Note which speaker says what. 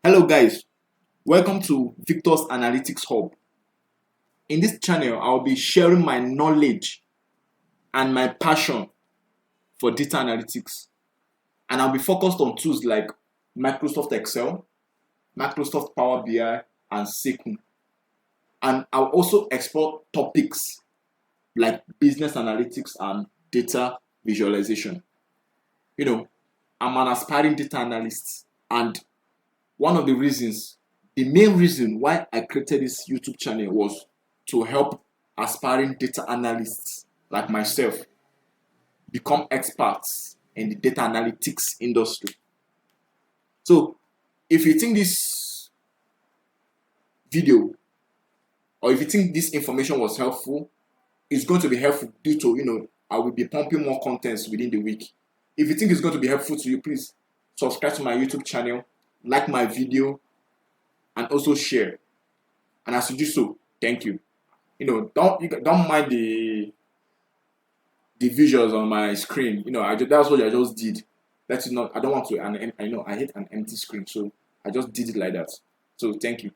Speaker 1: Hello guys, welcome to Victor's Analytics Hub. In this channel, I'll be sharing my knowledge and my passion for data analytics. And I'll be focused on tools like Microsoft Excel, Microsoft Power BI, and SQL. And I'll also explore topics like business analytics and data visualization. I'm an aspiring data analyst, and the main reason why I created this YouTube channel was to help aspiring data analysts like myself become experts in the data analytics industry. So, if you think this video or if you think this information was helpful, it's going to be helpful due to, I will be pumping more contents within the week. If you think it's going to be helpful to you, please subscribe to my YouTube channel, like my video, and also share. And as you do so, thank you. Don't mind the visuals on my screen. That's what I just did. That's not. I don't want to. And I hate an empty screen, so I just did it like that. So thank you.